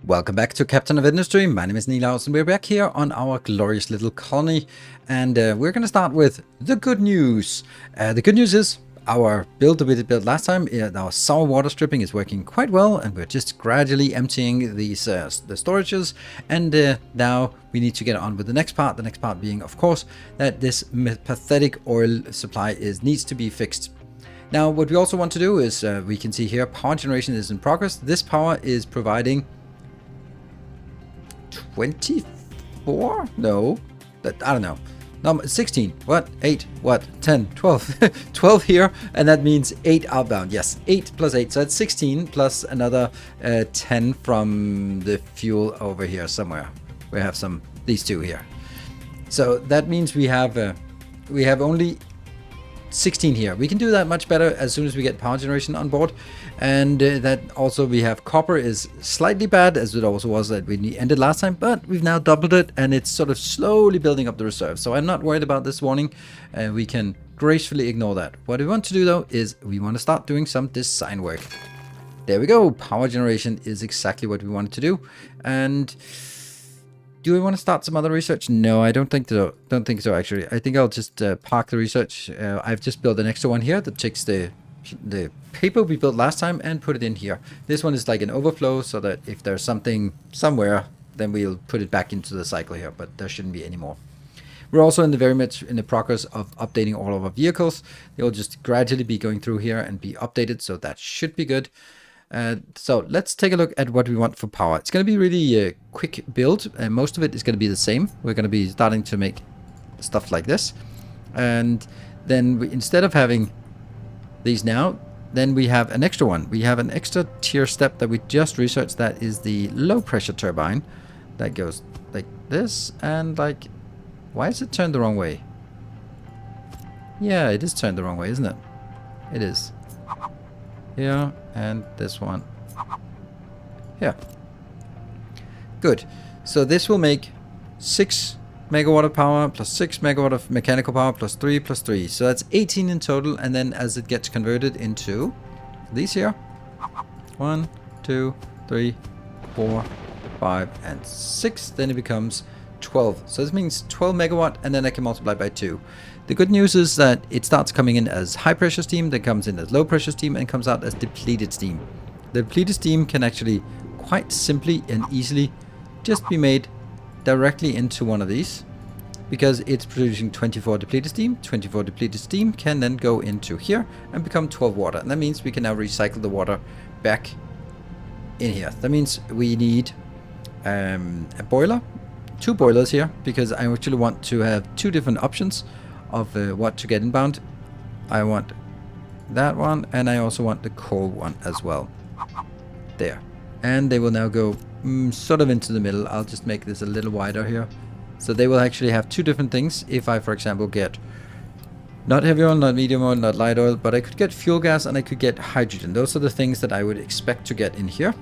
Welcome back to Captain of Industry. My name is Nilaus and we're back here on our glorious little colony. And we're going to start with the good news. The good news is our build that we did build last time, our sour water stripping is working quite well. And we're just gradually emptying these the storages. And now we need to get on with the next part. The next part being, of course, that this pathetic oil supply needs to be fixed. Now, what we also want to do is, we can see here, power generation is in progress. This power is providing 24? No, I don't know. No, 16. What? 8? What? 10? 12? 12 here, and that means 8 outbound. Yes, 8 plus 8. So that's 16 plus another 10 from the fuel over here somewhere. We have these two here. So that means we have only 16 here. We can do that much better as soon as we get power generation on board. And that also we have copper is slightly bad, as it also was that we ended last time, but we've now doubled it and it's sort of slowly building up the reserve. So I'm not worried about this warning. We can gracefully ignore that. What we want to do though is we want to start doing some design work. There we go. Power generation is exactly what we wanted to do. And do we want to start some other research? No, I don't think so. Don't think so, actually. I think I'll just park the research. I've just built an extra one here that takes the paper we built last time and put it in here. This one is like an overflow, so that if there's something somewhere, then we'll put it back into the cycle here, but there shouldn't be any more. We're also very much in the progress of updating all of our vehicles. They'll just gradually be going through here and be updated, so that should be good. So let's take a look at what we want for power. It's going to be really a quick build, and most of it is going to be the same. We're going to be starting to make stuff like this, and then instead of having these now, then we have an extra one. We have an extra tier step that we just researched. That is the low pressure turbine that goes like this, and like, why is it turned the wrong way? Yeah, it is turned the wrong way, isn't it? It is. Here, and this one here. Good. So this will make 6 megawatt of power plus 6 megawatt of mechanical power plus 3 plus 3. So that's 18 in total, and then as it gets converted into these here, 1, 2, 3, 4, 5, and 6, then it becomes 12. So this means 12 megawatt, and then I can multiply by 2. The good news is that it starts coming in as high pressure steam, then comes in as low pressure steam, and comes out as depleted steam. The depleted steam can actually quite simply and easily just be made directly into one of these, because it's producing 24 depleted steam. 24 depleted steam can then go into here and become 12 water, and that means we can now recycle the water back in here. That means we need a boiler, 2 boilers here, because I actually want to have 2 different options of what to get inbound. I want that one, and I also want the coal one as well. There. And they will now go sort of into the middle. I'll just make this a little wider here. So they will actually have 2 different things. If I, for example, get not heavy oil, not medium oil, not light oil, but I could get fuel gas and I could get hydrogen. Those are the things that I would expect to get in here.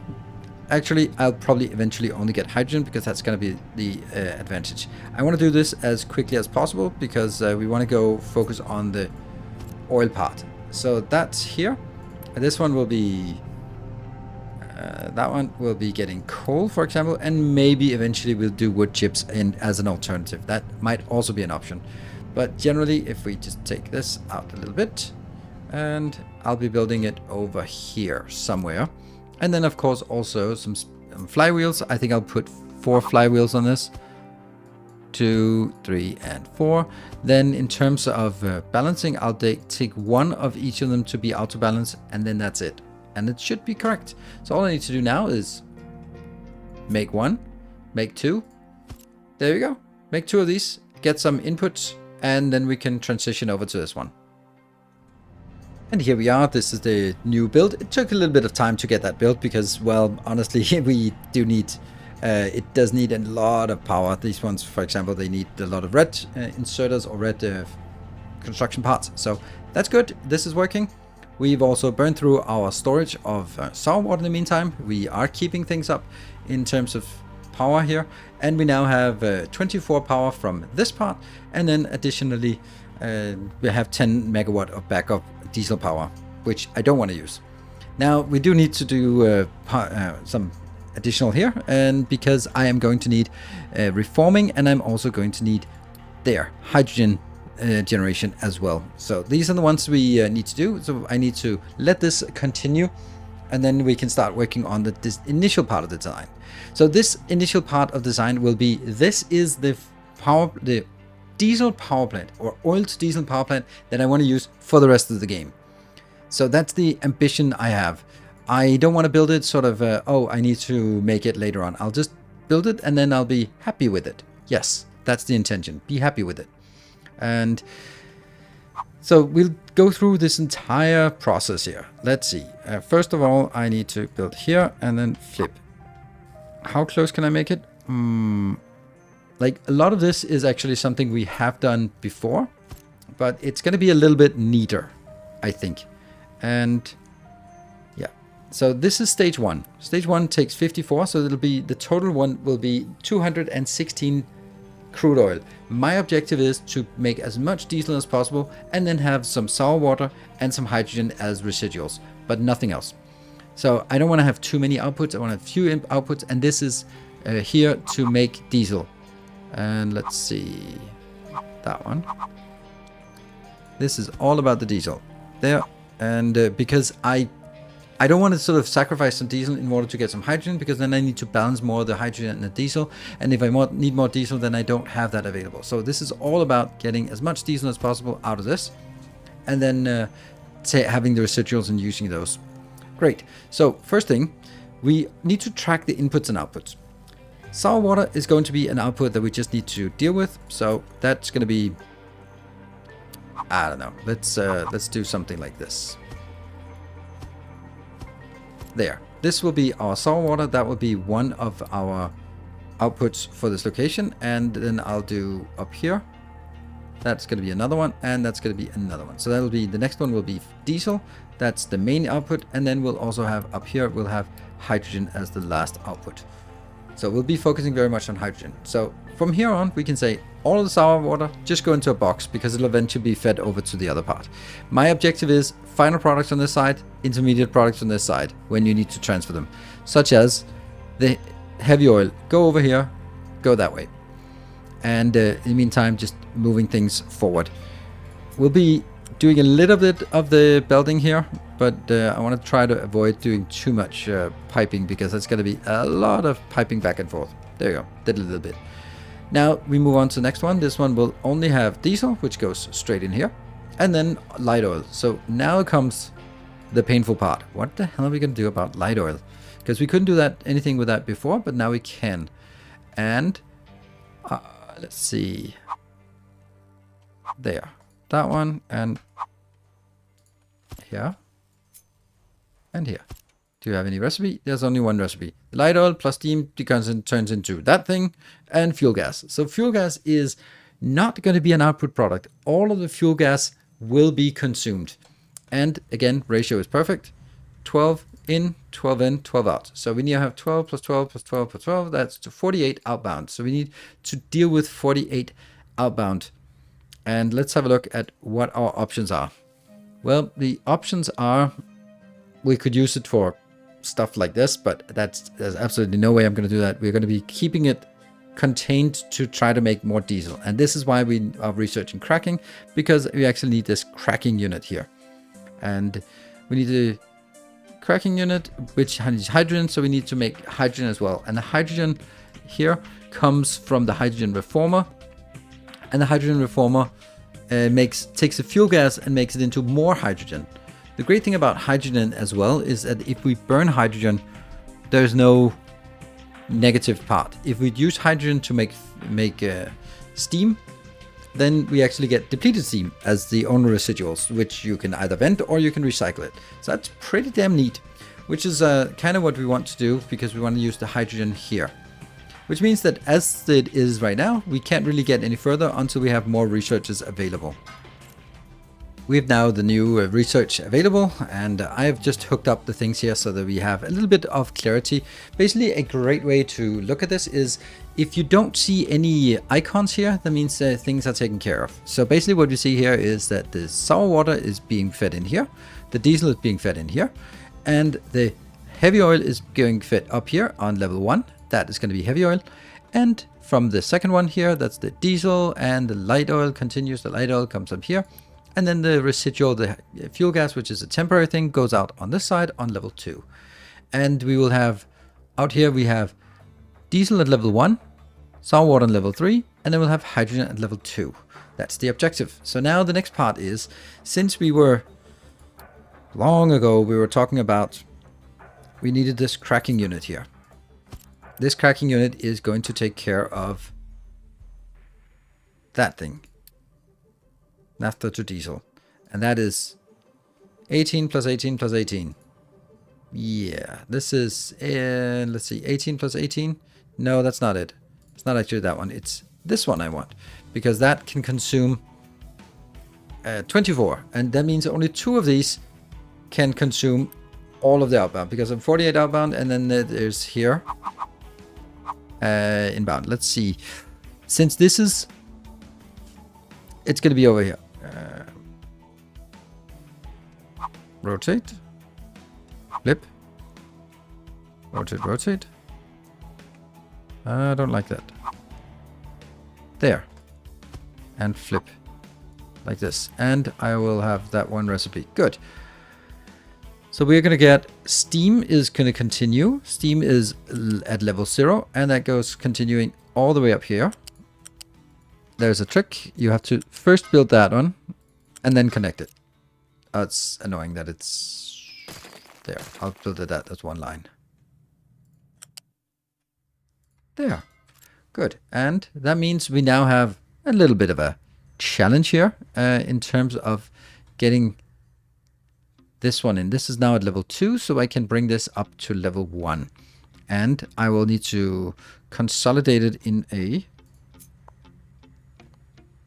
Actually, I'll probably eventually only get hydrogen, because that's going to be the advantage. I want to do this as quickly as possible, because we want to go focus on the oil part. So that's here. This one will be... that one will be getting coal, for example, and maybe eventually we'll do wood chips as an alternative. That might also be an option. But generally, if we just take this out a little bit, and I'll be building it over here somewhere. And then, of course, also some flywheels. I think I'll put 4 flywheels on this. 2, 3, and 4. Then in terms of balancing, I'll take 1 of each of them to be auto balance, and then that's it. And it should be correct. So all I need to do now is make 1, make 2. There you go. Make 2 of these, get some inputs, and then we can transition over to this one. And here we are. This is the new build. It took a little bit of time to get that built because, well, honestly, we do need, it does need a lot of power. These ones, for example, they need a lot of red inserters or red construction parts. So that's good. This is working. We've also burned through our storage of sour water in the meantime. We are keeping things up in terms of power here. And we now have 24 power from this part. And then additionally, we have 10 megawatt of backup diesel power, which I don't want to use. Now, we do need to do some additional here, and because I am going to need reforming, and I'm also going to need there hydrogen generation as well. So these are the ones we need to do. So I need to let this continue, and then we can start working on this initial part of the design. So this initial part of design will be, this is the diesel power plant, or oil to diesel power plant, that I want to use for the rest of the game. So that's the ambition I have. I don't want to build it sort of, oh, I need to make it later on. I'll just build it and then I'll be happy with it. Yes, that's the intention. Be happy with it. And so we'll go through this entire process here. Let's see. First of all, I need to build here and then flip. How close can I make it? Like, a lot of this is actually something we have done before, but it's going to be a little bit neater, I think. And yeah, so this is stage 1. Stage 1 takes 54, so it'll be, the total one will be 216 crude oil. My objective is to make as much diesel as possible and then have some sour water and some hydrogen as residuals, but nothing else. So I don't want to have too many outputs. I want to have few outputs, and this is here to make diesel. And let's see, that one. This is all about the diesel there. And because I don't want to sort of sacrifice some diesel in order to get some hydrogen, because then I need to balance more of the hydrogen and the diesel. And if I need more diesel, then I don't have that available. So this is all about getting as much diesel as possible out of this, and then having the residuals and using those. Great. So first thing, we need to track the inputs and outputs. Sour water is going to be an output that we just need to deal with. So that's going to be, I don't know. Let's do something like this. There. This will be our sour water. That will be one of our outputs for this location. And then I'll do up here. That's going to be another one, and that's going to be another one. So that'll be, the next one will be diesel. That's the main output. And then we'll also have up here, we'll have hydrogen as the last output. So we'll be focusing very much on hydrogen. So from here on, we can say all of the sour water just go into a box, because it'll eventually be fed over to the other part. My objective is final products on this side, intermediate products on this side, when you need to transfer them, such as the heavy oil. Go over here, go that way. And in the meantime, just moving things forward. We'll be doing a little bit of the belting here, but I want to try to avoid doing too much piping, because that's going to be a lot of piping back and forth. There you go, did a little bit. Now we move on to the next one. This one will only have diesel, which goes straight in here, and then light oil. So now comes the painful part. What the hell are we going to do about light oil? Because we couldn't do anything with that before, but now we can. And let's see. There. That one, and here, and here. Do you have any recipe? There's only one recipe. Light oil plus steam turns into that thing, and fuel gas. So fuel gas is not going to be an output product. All of the fuel gas will be consumed. And again, ratio is perfect. 12 in, 12 in, 12 out. So we need to have 12 plus 12 plus 12 plus 12. That's 48 outbound. So we need to deal with 48 outbound. And let's have a look at what our options are. Well, the options are, we could use it for stuff like this, but there's absolutely no way I'm going to do that. We're going to be keeping it contained to try to make more diesel. And this is why we are researching cracking, because we actually need this cracking unit here. And we need a cracking unit, which has hydrogen, so we need to make hydrogen as well. And the hydrogen here comes from the hydrogen reformer. And the hydrogen reformer takes the fuel gas and makes it into more hydrogen. The great thing about hydrogen as well is that if we burn hydrogen, there's no negative part. If we use hydrogen to make steam, then we actually get depleted steam as the only residuals, which you can either vent or you can recycle it. So that's pretty damn neat, which is kind of what we want to do, because we want to use the hydrogen here. Which means that as it is right now, we can't really get any further until we have more researchers available. We have now the new research available, and I've just hooked up the things here so that we have a little bit of clarity. Basically, a great way to look at this is if you don't see any icons here, that means things are taken care of. So basically what we see here is that the sour water is being fed in here, the diesel is being fed in here, and the heavy oil is going fit up here on level 1. That is going to be heavy oil. And from the second one here, that's the diesel, and the light oil continues. The light oil comes up here. And then the residual, the fuel gas, which is a temporary thing, goes out on this side on level 2. And we will have, out here we have diesel at level 1, sour water on level 3, and then we'll have hydrogen at level 2. That's the objective. So now the next part is, since we were, long ago, we were talking about, we needed this cracking unit here. This cracking unit is going to take care of that thing. Naphtha to diesel. And that is 18 plus 18 plus 18. Yeah, this is, let's see, 18 plus 18. No, that's not it. It's not actually that one. It's this one I want. Because that can consume 24. And that means only 2 of these can consume all of the outbound. Because I'm 48 outbound, and then there's here inbound. Let's see. Since this is, it's going to be over here. Rotate. Flip. Rotate, rotate. I don't like that. There. And flip. Like this. And I will have that one recipe. Good. So we're going to get steam is going to continue. Steam is at level 0. And that goes continuing all the way up here. There's a trick. You have to first build that one. And then connect it. It's annoying that it's there. I'll build it that as one line. There. Good. And that means we now have a little bit of a challenge here in terms of getting this one in. This is now at level 2, so I can bring this up to level 1. And I will need to consolidate it in a...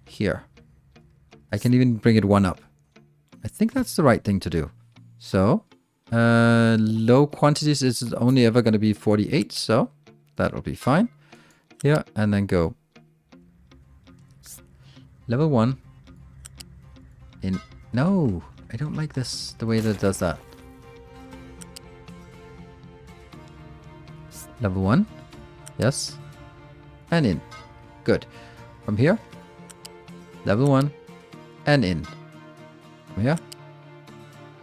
here. I can even bring it 1 up. I think that's the right thing to do. So, low quantities is only ever going to be 48, so that will be fine. Here, and then go level 1 in. No, I don't like this, the way that it does that. Level 1, yes, and in. Good. From here, level 1 and in. From here,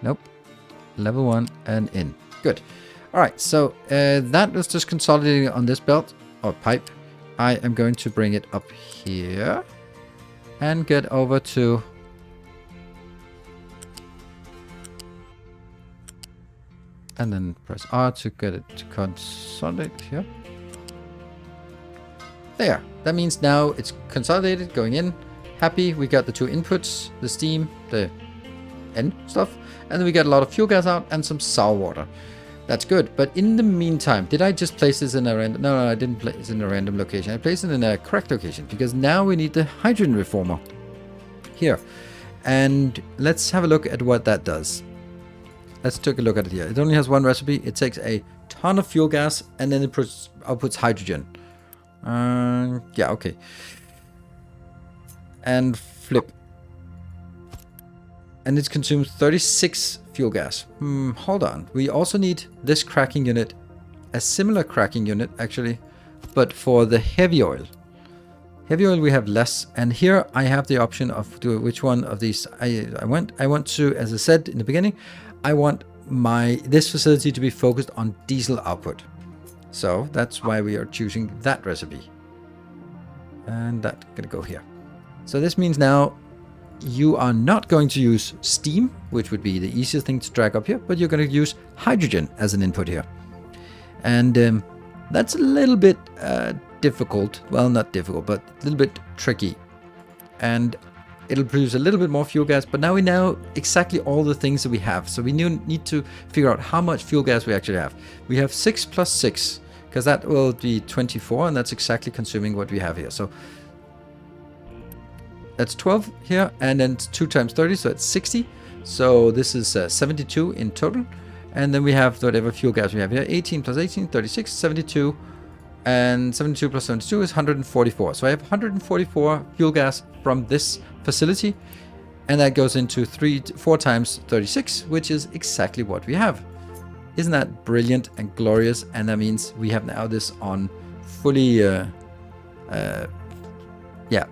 nope, level 1 and in. Good. All right, so that was just consolidating on this belt or pipe. I am going to bring it up here and get over to and then press R to get it to consolidate here. There. That means now it's consolidated, going in. Happy. We got the 2 inputs, the steam, the end stuff, and then we got a lot of fuel gas out and some sour water. That's good. But in the meantime, did I just place this in a random... No, I didn't place it in a random location. I placed it in a correct location because now we need the hydrogen reformer here. And let's have a look at what that does. Let's take a look at it here. It only has 1 recipe. It takes a ton of fuel gas and then it outputs hydrogen. Yeah, okay. And flip. And it consumes 36 fuel gas. Hold on. We also need this cracking unit, a similar cracking unit actually, but for the heavy oil. Heavy oil we have less, and here I have the option of which one of these I want to, as I said in the beginning, I want this facility to be focused on diesel output. So that's why we are choosing that recipe. And that's gonna go here. So this means now you are not going to use steam, which would be the easiest thing to drag up here, but you're going to use hydrogen as an input here. And that's a little bit difficult. Well, not difficult, but a little bit tricky. And it'll produce a little bit more fuel gas, but now we know exactly all the things that we have. So we need to figure out how much fuel gas we actually have. We have 6 plus 6, because that will be 24, and that's exactly consuming what we have here. So that's 12 here, and then 2 times 30, so it's 60. So this is 72 in total. And then we have whatever fuel gas we have here. 18 plus 18, 36, 72. And 72 plus 72 is 144. So I have 144 fuel gas from this facility. And that goes into 4 times 36, which is exactly what we have. Isn't that brilliant and glorious? And that means we have now this on fully, yeah,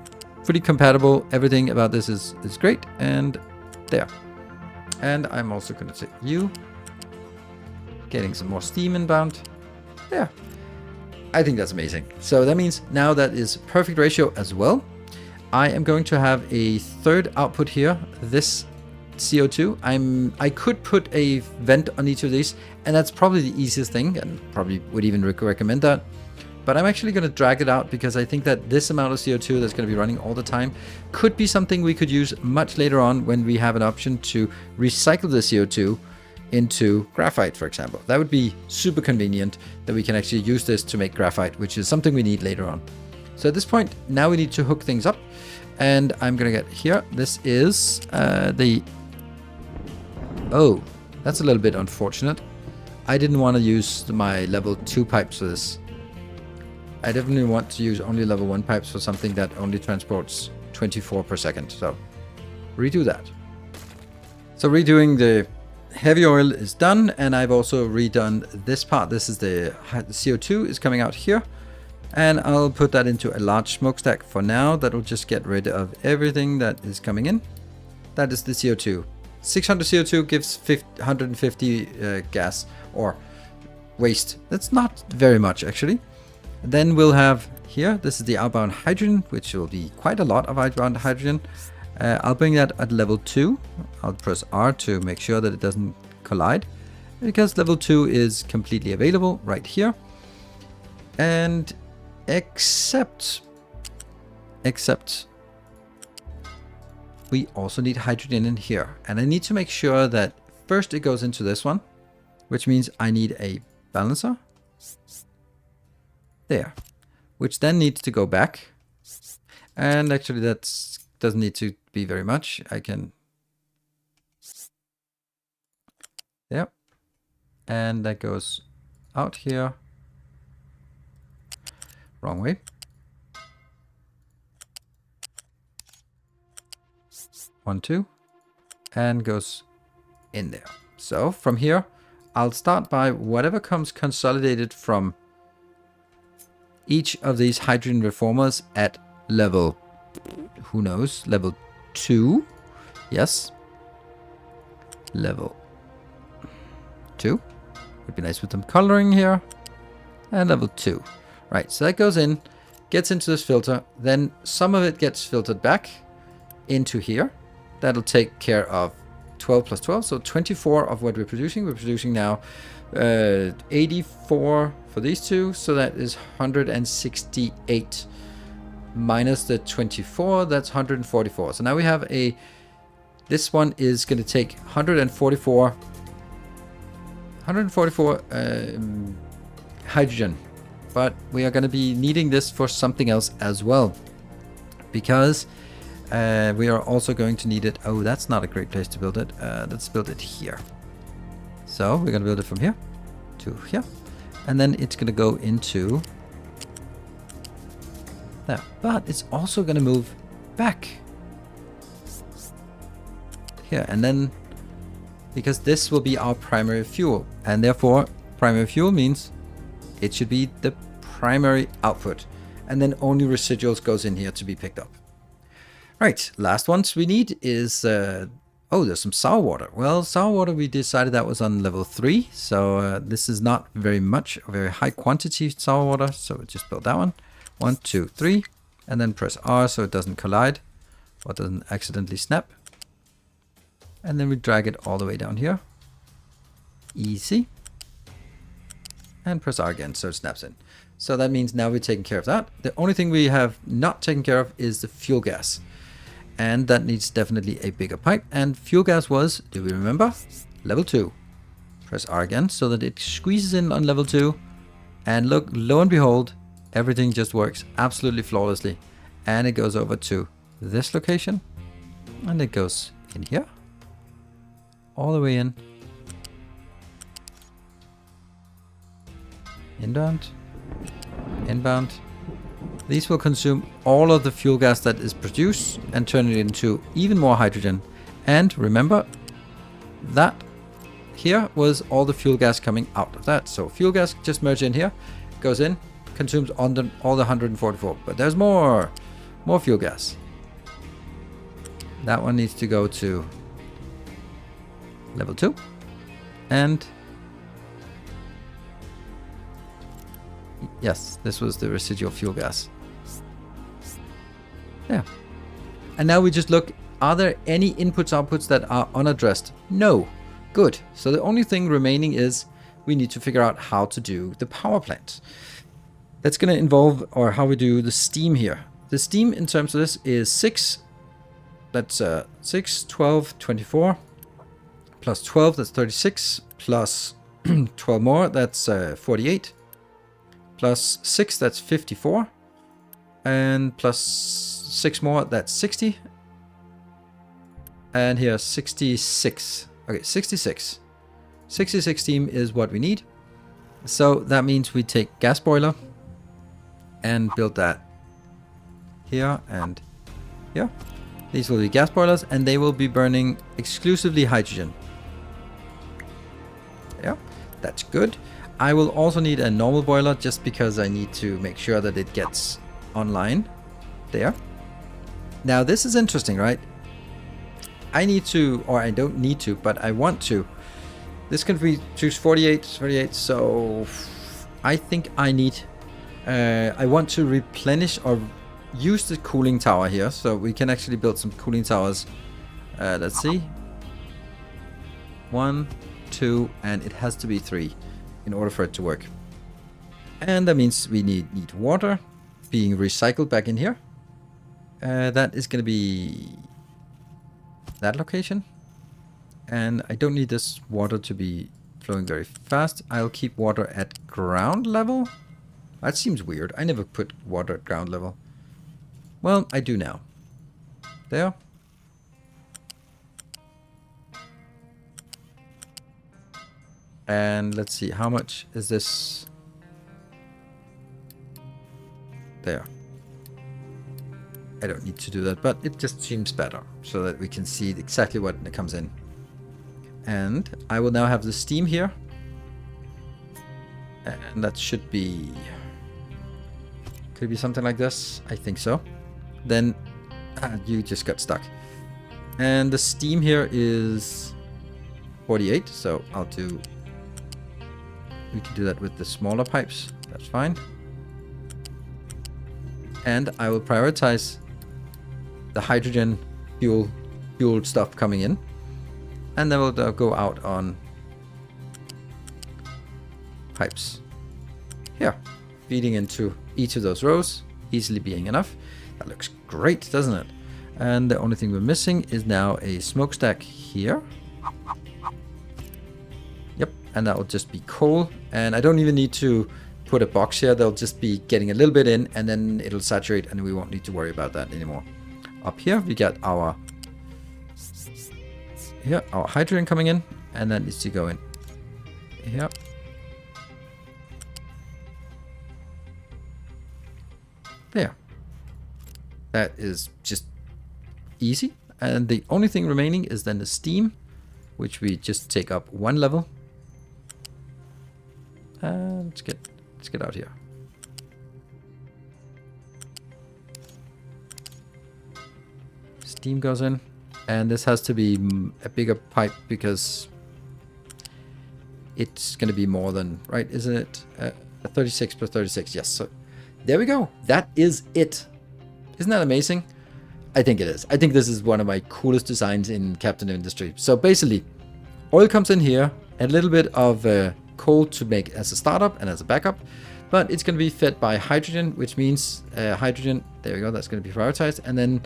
fully compatible. Everything about this is great. And there. And I'm also going to take you. Getting some more steam inbound. There. I think that's amazing. So that means now that is perfect ratio as well. I am going to have a third output here. This CO2. I could put a vent on each of these, and that's probably the easiest thing, and probably would even recommend that. But I'm actually going to drag it out because I think that this amount of CO2 that's going to be running all the time could be something we could use much later on when we have an option to recycle the CO2 into graphite, for example. That would be super convenient that we can actually use this to make graphite, which is something we need later on. So at this point, now we need to hook things up, and I'm going to get here. This is oh, that's a little bit unfortunate. I didn't want to use my level 2 pipes for this. I definitely want to use only level 1 pipes for something that only transports 24 per second. So redo that. So redoing the heavy oil is done, and I've also redone this part. This is the CO2 is coming out here, and I'll put that into a large smokestack for now. That will just get rid of everything that is coming in. That is the CO2. 600 CO2 gives 150 gas or waste. That's not very much actually. Then we'll have here, this is the outbound hydrogen, which will be quite a lot of outbound hydrogen. I'll bring that at level 2. I'll press R to make sure that it doesn't collide, because level 2 is completely available right here. And except we also need hydrogen in here. And I need to make sure that first it goes into this one, which means I need a balancer there, which then needs to go back. And actually that doesn't need to be very much. I can, yeah. And that goes out here. Wrong way. 1, 2, and goes in there. So from here, I'll start by whatever comes consolidated from each of these hydrogen reformers at level, who knows, level 2. Yes. Level 2. Would be nice with some coloring here. And level 2. Right, so that goes in, gets into this filter, then some of it gets filtered back into here. That'll take care of 12 plus 12, so 24 of what we're producing. We're producing now 84 for these two, so that is 168 minus the 24, that's 144. So now we have this one is going to take 144 hydrogen, but we are going to be needing this for something else as well, because we are also going to need it. Oh, that's not a great place to build it. Let's build it here. So we're going to build it from here to here. And then it's going to go into there. But it's also going to move back here. And then, because this will be our primary fuel. And therefore, primary fuel means it should be the primary output. And then only residuals goes in here to be picked up. Right, last ones we need is, oh, there's some sour water. Well, sour water, we decided that was on level 3. So this is not very much, a very high quantity sour water. So we just build that one. 1, 2, 3. And then press R so it doesn't collide or doesn't accidentally snap. And then we drag it all the way down here. Easy. And press R again so it snaps in. So that means now we're taking care of that. The only thing we have not taken care of is the fuel gas. And that needs definitely a bigger pipe. And fuel gas was, do we remember? Level 2. Press R again so that it squeezes in on level 2. And look, lo and behold, everything just works absolutely flawlessly. And it goes over to this location. And it goes in here. All the way in. Inbound. Inbound. These will consume all of the fuel gas that is produced and turn it into even more hydrogen. And remember that here was all the fuel gas coming out of that. So fuel gas just merge in here, goes in, consumes all the 144. But there's more fuel gas. That one needs to go to level 2. And yes, this was the residual fuel gas. Yeah. And now we just look, are there any inputs, outputs that are unaddressed? No. Good. So the only thing remaining is we need to figure out how to do the power plant. That's going to involve, or how we do the steam here. The steam in terms of this is 6. That's 6, 12, 24. Plus 12, that's 36. Plus 12 more, that's 48. Plus 6, that's 54. And plus 6 more, that's 60. And here, 66. Okay, 66. 66 steam is what we need. So that means we take gas boiler and build that here and here. These will be gas boilers, and they will be burning exclusively hydrogen. Yeah, that's good. I will also need a normal boiler just because I need to make sure that it gets online there. Now this is interesting, right? I need to, or I don't need to, but I want to. This can be choose 48, so I think I need, I want to replenish or use the cooling tower here, so we can actually build some cooling towers. Let's see. 1, 2, and it has to be 3 in order for it to work. And that means we need water being recycled back in here. That is going to be that location. And I don't need this water to be flowing very fast. I'll keep water at ground level. That seems weird. I never put water at ground level. Well, I do now. There. And let's see, how much is this? There. I don't need to do that, but it just seems better so that we can see exactly what comes in. And I will now have the steam here. And that should be... Could it be something like this? I think so. Then you just got stuck. And the steam here is 48, so I'll do... We can do that with the smaller pipes. That's fine. And I will prioritize the hydrogen fuel stuff coming in. And then we'll go out on pipes. Here. Feeding into each of those rows. Easily being enough. That looks great, doesn't it? And the only thing we're missing is now a smokestack here. Yep. And that will just be coal. And I don't even need to put a box here. They'll just be getting a little bit in, and then it'll saturate, and we won't need to worry about that anymore. Up here we got our hydrogen coming in, and that needs to go in here. There. That is just easy. And the only thing remaining is then the steam, which we just take up one level. And let's get out here. Steam goes in, and this has to be a bigger pipe because it's going to be more than, right, isn't it? 36 plus 36, yes. So there we go. That is it. Isn't that amazing? I think it is. I think this is one of my coolest designs in Captain Industry. So basically, oil comes in here, a little bit of coal to make as a startup and as a backup, but it's going to be fed by hydrogen, which means hydrogen, there we go, that's going to be prioritized. And then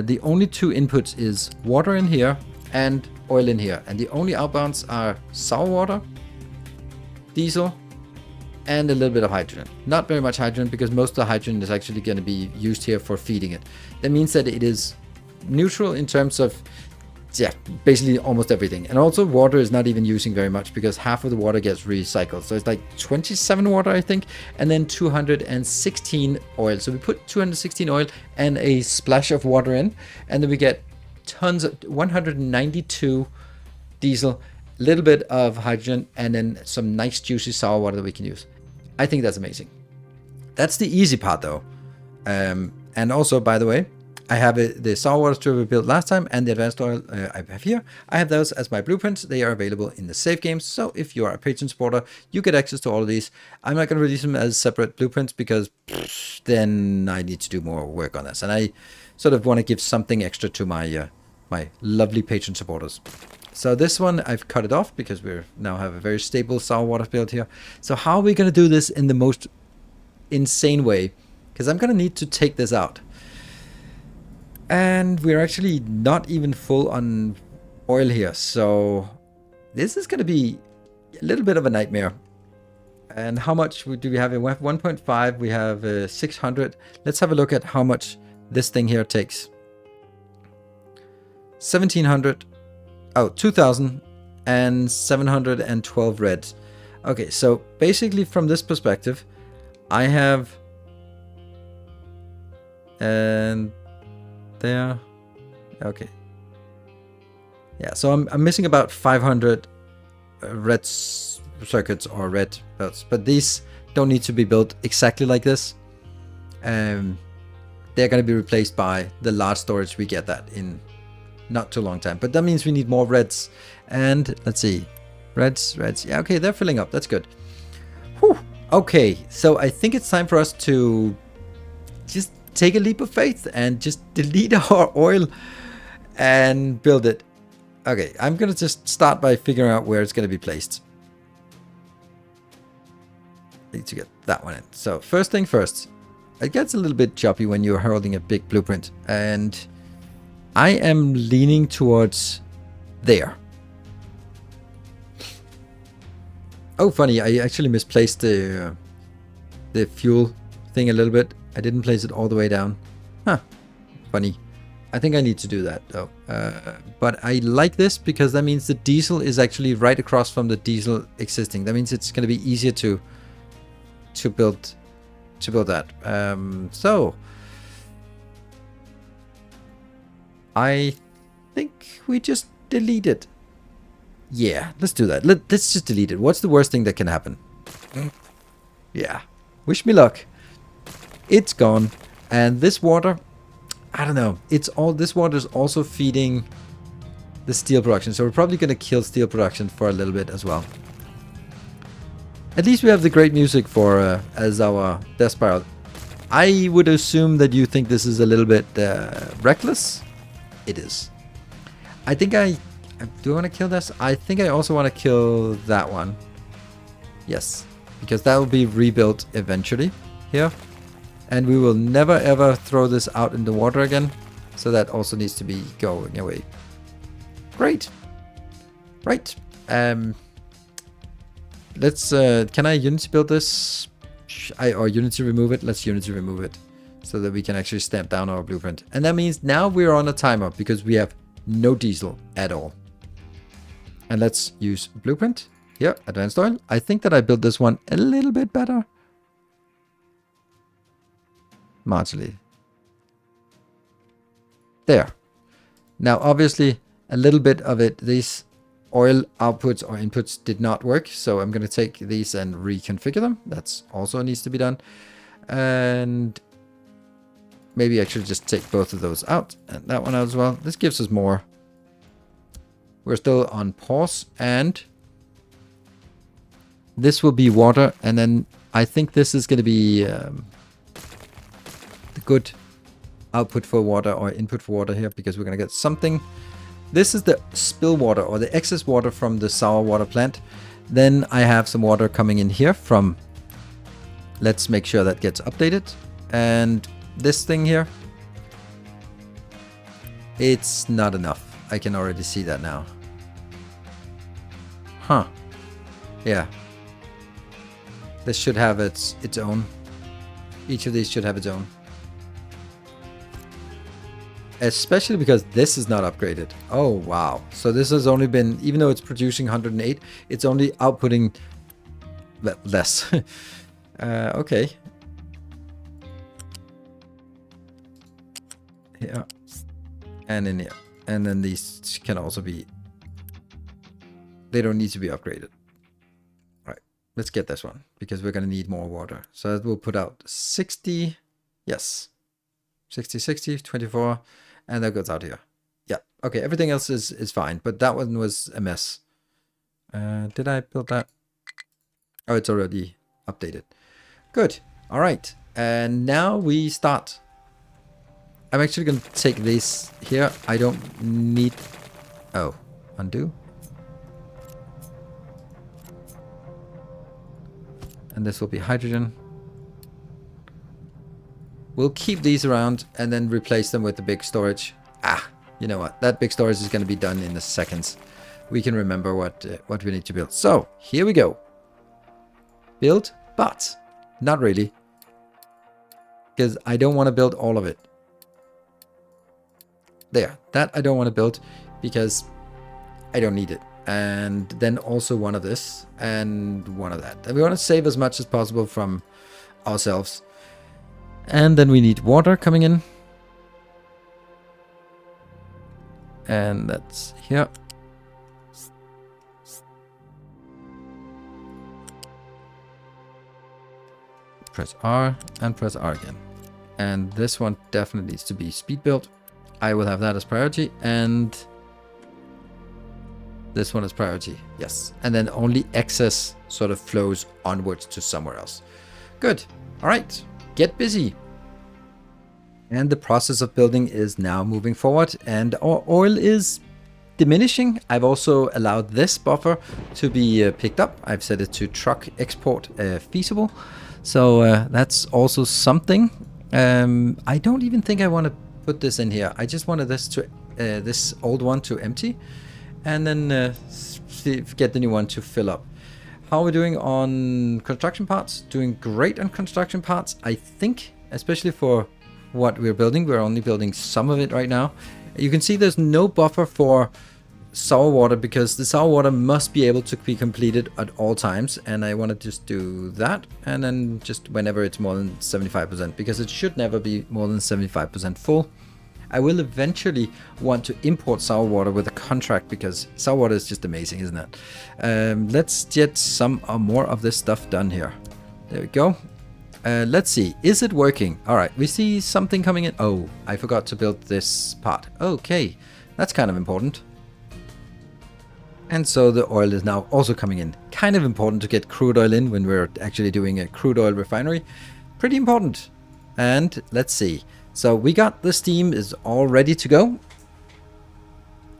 the only two inputs is water in here and oil in here. And the only outbounds are sour water, diesel, and a little bit of hydrogen. Not very much hydrogen because most of the hydrogen is actually going to be used here for feeding it. That means that it is neutral in terms of, yeah, basically almost everything. And also water is not even using very much because half of the water gets recycled. So it's like 27 water, I think, and then 216 oil. So we put 216 oil and a splash of water in, and then we get tons of 192 diesel a little bit of hydrogen, and then some nice juicy sour water that we can use. I think that's amazing. That's the easy part though. And also, by the way, I have the sour water strip we built last time and the advanced oil I have here. I have those as my blueprints. They are available in the save games. So if you are a patron supporter, you get access to all of these. I'm not going to release them as separate blueprints because then I need to do more work on this. And I sort of want to give something extra to my my lovely patron supporters. So this one, I've cut it off because we now have a very stable sour water build here. So how are we going to do this in the most insane way? Because I'm going to need to take this out. And we're actually not even full on oil here. So this is going to be a little bit of a nightmare. And how much do we have? We have 1.5. We have 600. Let's have a look at how much this thing here takes. 1,700. Oh, 2,000 and 712 reds. Okay, so basically from this perspective, I have... And there. Okay. Yeah, so I'm missing about 500 red circuits or red belts, but these don't need to be built exactly like this. They're going to be replaced by the large storage. We get that in not too long time, but that means we need more reds. And let's see, reds. Yeah, okay, they're filling up. That's good. Whew. Okay, so I think it's time for us to just take a leap of faith and just delete our oil and build it. Okay, I'm gonna just start by figuring out where it's gonna be placed. Need to get that one in. So first thing first, it gets a little bit choppy when you're holding a big blueprint, and I am leaning towards there. Oh, funny, I actually misplaced the fuel thing a little bit. I didn't place it all the way down. Huh, funny. I think I need to do that though. But I like this because that means the diesel is actually right across from the diesel existing. That means it's going to be easier to build that. So I think we just delete it. Yeah, let's do that. Let's just delete it. What's the worst thing that can happen? Yeah, wish me luck. It's gone. And this water, I don't know. This water is also feeding the steel production. So we're probably going to kill steel production for a little bit as well. At least we have the great music for as our death spiral. I would assume that you think this is a little bit reckless. It is. I think do I want to kill this? I think I also want to kill that one. Yes, because that will be rebuilt eventually here. And we will never ever throw this out in the water again. So that also needs to be going away. Great. Right. Let's can I Unity build this? Or Unity remove it? Let's Unity remove it. So that we can actually stamp down our blueprint. And that means now we're on a timer because we have no diesel at all. And let's use blueprint. Here, advanced oil. I think that I built this one a little bit better. Marginally. There. Now, obviously, a little bit of it, these oil outputs or inputs did not work. So I'm going to take these and reconfigure them. That's also needs to be done. And maybe actually just take both of those out and that one out as well. This gives us more. We're still on pause, and this will be water. And then I think this is going to be the good output for water or input for water here, because we're going to get something. This is the spill water or the excess water from the sour water plant. Then I have some water coming in here from, let's make sure that gets updated. And this thing here, it's not enough. I can already see that now. Huh. Yeah. This should have its own. Each of these should have its own. Especially because this is not upgraded. Oh, wow. So this has only been, even though it's producing 108, it's only outputting less. Okay. Here. And in here. And then these can also be they don't need to be upgraded. All right, let's get this one because we're going to need more water. So that will put out 60. Yes. 60, 60, 24. And that goes out here. Yeah. Okay, everything else is fine. But that one was a mess. Did I build that? Oh, it's already updated. Good. All right. And now we start. I'm actually going to take this here. I don't need... Oh, undo. And this will be hydrogen. We'll keep these around and then replace them with the big storage. Ah, you know what? That big storage is going to be done in a second. We can remember what we need to build. So, here we go. Build, but not really. Because I don't want to build all of it. There, that I don't want to build because I don't need it. And then also one of this and one of that. And we want to save as much as possible from ourselves. And then we need water coming in. And that's here. Press R and press R again. And this one definitely needs to be speed built. I will have that as priority. And this one is priority. Yes. And then only excess sort of flows onwards to somewhere else. Good. All right. Get busy. And the process of building is now moving forward. And our oil is diminishing. I've also allowed this buffer to be picked up. I've set it to truck export feasible. So that's also something. I don't even think I want to put this in here. I just wanted this to this old one to empty, and then get the new one to fill up. How are we doing on construction parts? Doing great on construction parts, I think, especially for what we're building. We're only building some of it right now. You can see there's no buffer for sour water because the sour water must be able to be completed at all times, and I want to just do that, and then just whenever it's more than 75%, because it should never be more than 75% full. I will eventually want to import sour water with a contract because sour water is just amazing, isn't it? Let's get some more of this stuff done here. There we go. Let's see, is it working? All right, we see something coming in. Oh, I forgot to build this part. Okay, that's kind of important. And so the oil is now also coming in. Kind of important to get crude oil in when we're actually doing a crude oil refinery. Pretty important. And let's see. So we got the steam is all ready to go.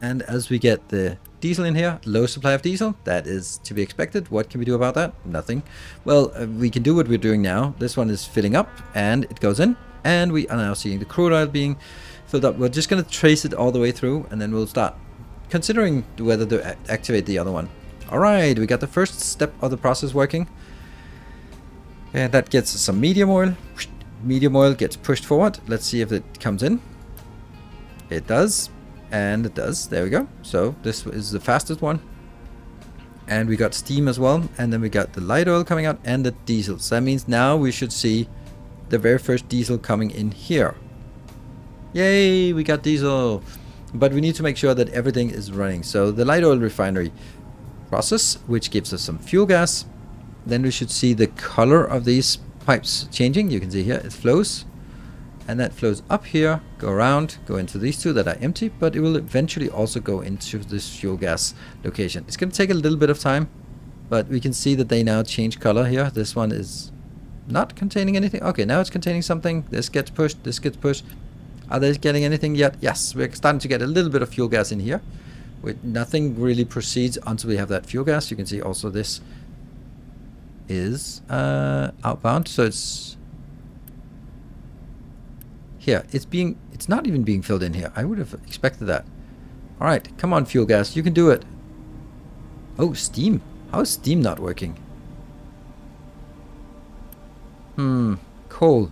And as we get the diesel in here, low supply of diesel, that is to be expected. What can we do about that? Nothing. Well, we can do what we're doing now. This one is filling up and it goes in. And we are now seeing the crude oil being filled up. We're just going to trace it all the way through and then we'll start considering whether to activate the other one. All right, we got the first step of the process working. And that gets some medium oil. Medium oil gets pushed forward. Let's see if it comes in. It does. And it does. There we go. So this is the fastest one. And we got steam as well. And then we got the light oil coming out and the diesel. So that means now we should see the very first diesel coming in here. Yay, we got diesel. But we need to make sure that everything is running. So the light oil refinery process, which gives us some fuel gas. Then we should see the color of these pipes changing. You can see here it flows. And that flows up here, go around, go into these two that are empty. But it will eventually also go into this fuel gas location. It's going to take a little bit of time. But we can see that they now change color here. This one is not containing anything. Okay, now it's containing something. This gets pushed, this gets pushed. Are they getting anything yet? Yes, we're starting to get a little bit of fuel gas in here. Nothing really proceeds until we have that fuel gas. You can see also this is outbound. So it's here. It's not even being filled in here. I would have expected that. All right, come on, fuel gas. You can do it. Oh, steam. How is steam not working? Coal.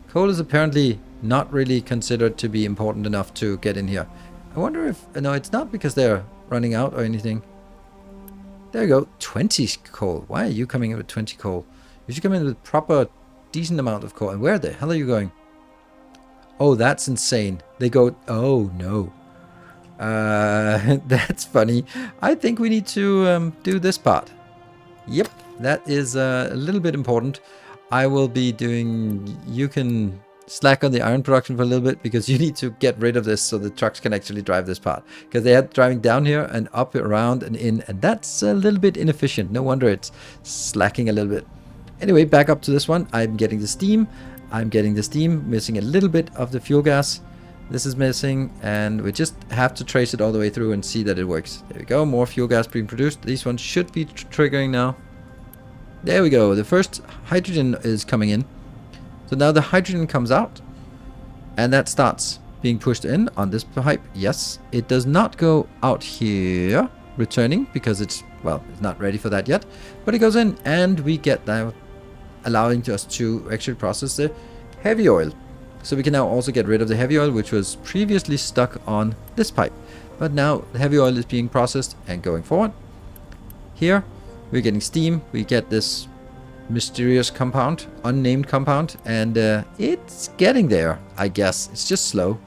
Coal is apparently not really considered to be important enough to get in here. I wonder if... No, it's not because they're running out or anything. There you go. 20 coal. Why are you coming in with 20 coal? You should come in with proper, decent amount of coal. And where the hell are you going? Oh, that's insane. They go... Oh, no. That's funny. I think we need to do this part. Yep, that is a little bit important. I will be doing... You can slack on the iron production for a little bit because you need to get rid of this so the trucks can actually drive this part. Because they are driving down here and up, around and in, and that's a little bit inefficient. No wonder it's slacking a little bit. Anyway, back up to this one. I'm getting the steam. Missing a little bit of the fuel gas. This is missing, and we just have to trace it all the way through and see that it works. There we go, more fuel gas being produced. These ones should be triggering now. There we go, the first hydrogen is coming in. So now the hydrogen comes out, and that starts being pushed in on this pipe. Yes, it does not go out here, returning, because it's, well, it's not ready for that yet. But it goes in, and we get now allowing us to actually process the heavy oil. So we can now also get rid of the heavy oil, which was previously stuck on this pipe. But now the heavy oil is being processed and going forward. Here, we're getting steam. We get this mysterious compound, unnamed compound, and it's getting there, I guess. It's just slow.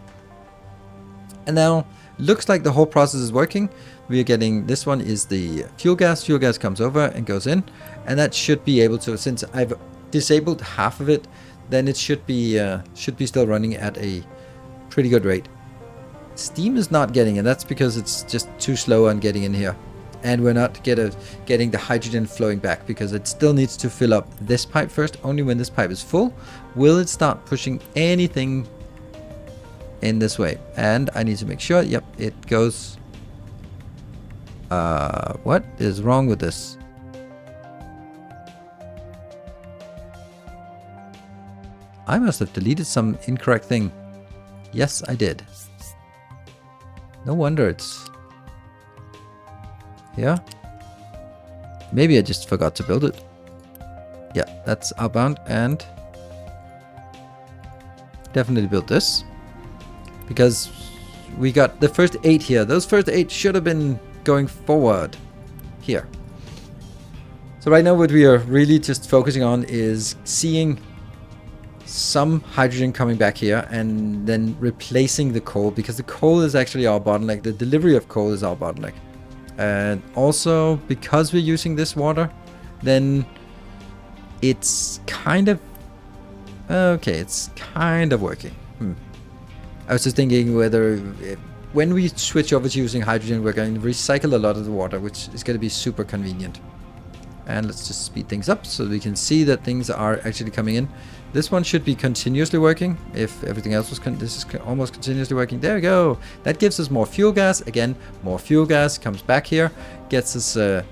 And now, looks like the whole process is working. We are getting, this one is the fuel gas. Fuel gas comes over and goes in. And that should be able to, since I've disabled half of it, then it should be still running at a pretty good rate. Steam is not getting it. That's because it's just too slow on getting in here. And we're not getting the hydrogen flowing back because it still needs to fill up this pipe first. Only when this pipe is full will it start pushing anything in this way. And I need to make sure, yep, it goes... what is wrong with this? I must have deleted some incorrect thing. Yes, I did. No wonder it's... Yeah. Maybe I just forgot to build it. Yeah, that's outbound, and definitely built this. Because we got the first 8 here. Those first 8 should have been going forward here. So right now what we are really just focusing on is seeing some hydrogen coming back here and then replacing the coal, because the coal is actually our bottleneck. The delivery of coal is our bottleneck. And also because we're using this water, then it's kind of okay, it's kind of working. I was just thinking whether when we switch over to using hydrogen, we're going to recycle a lot of the water, which is going to be super convenient. And let's just speed things up so we can see that things are actually coming in. This one should be continuously working. If everything else was, this is almost continuously working. There we go. That gives us more fuel gas. Again, more fuel gas comes back here, gets us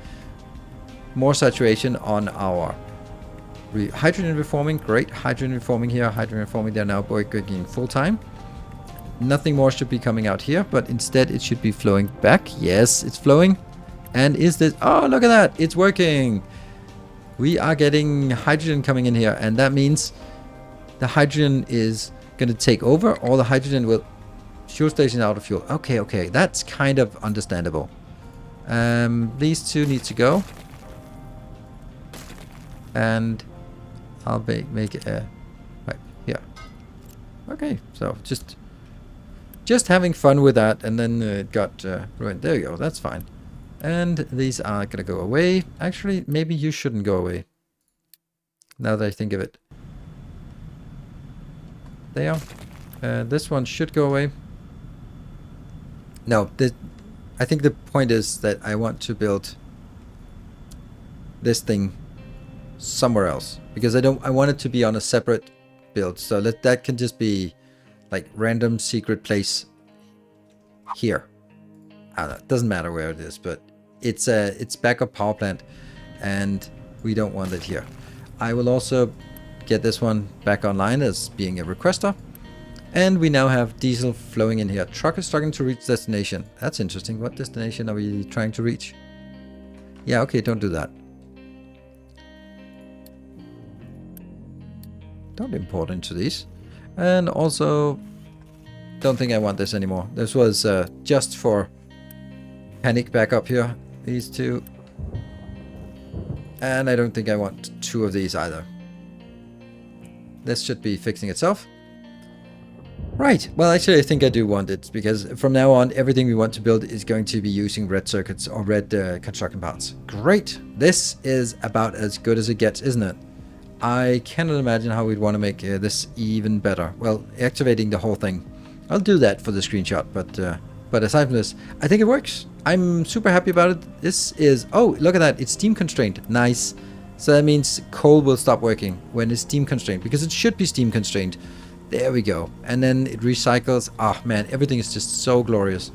more saturation on our hydrogen reforming. Great hydrogen reforming here. Hydrogen reforming, they're now working full time. Nothing more should be coming out here, but instead it should be flowing back. Yes, it's flowing. And is this... Oh, look at that. It's working. We are getting hydrogen coming in here, and that means the hydrogen is going to take over. All the hydrogen will... Fuel station out of fuel. Okay, okay. That's kind of understandable. These two need to go. And I'll make it right here. Okay, so just having fun with that, and then it got ruined. There you go. That's fine. And these are going to go away. Actually, maybe you shouldn't go away. Now that I think of it. There. This one should go away. No, I think the point is that I want to build this thing somewhere else. Because I want it to be on a separate build. So that can just be like random secret place here. I don't know, it doesn't matter where it is, but it's backup power plant, and we don't want it here. I will also get this one back online as being a requester, and we now have diesel flowing in here. Truck is starting to reach destination. That's interesting. What destination are we trying to reach? Yeah, okay, don't do that. Don't import into these. And also, don't think I want this anymore. This was just for panic backup here. These two. And I don't think I want 2 of these either. This should be fixing itself. Right, well actually I think I do want it, because from now on everything we want to build is going to be using red circuits or red construction parts. Great, this is about as good as it gets, isn't it? I cannot imagine how we'd want to make this even better. Well, activating the whole thing. I'll do that for the screenshot, but aside from this, I think it works. I'm super happy about it. This is, oh, look at that, it's steam constrained. Nice. So that means coal will stop working when it's steam constrained, because it should be steam constrained. There we go. And then it recycles. Ah, man, everything is just so glorious.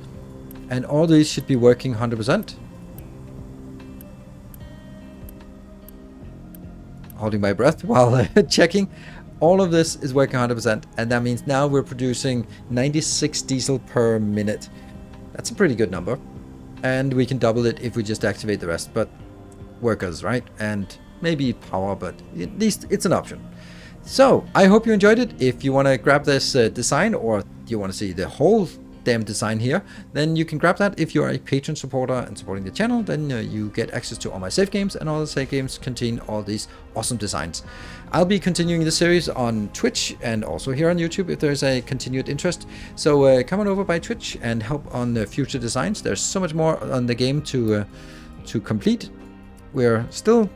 And all these should be working 100%. Holding my breath while checking. All of this is working 100%. And that means now we're producing 96 diesel per minute. That's a pretty good number. And we can double it if we just activate the rest. But workers, right? And maybe power, but at least it's an option. So, I hope you enjoyed it. If you want to grab this design, or you want to see the whole damn design here, then you can grab that. If you're a patron supporter and supporting the channel, then you get access to all my save games, and all the save games contain all these awesome designs. I'll be continuing the series on Twitch and also here on YouTube if there's a continued interest. So come on over by Twitch and help on the future designs. There's so much more on the game to complete. We're still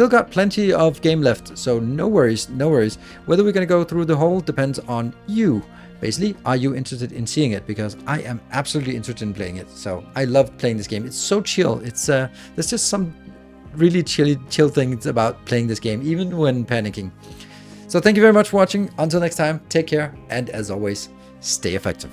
got plenty of game left, so no worries, no worries. Whether we're going to go through the whole depends on you. Basically, are you interested in seeing it? Because I am absolutely interested in playing it. So I love playing this game. It's so chill. It's there's just some really chill things about playing this game, even when panicking. So thank you very much for watching. Until next time, take care, and as always, stay effective.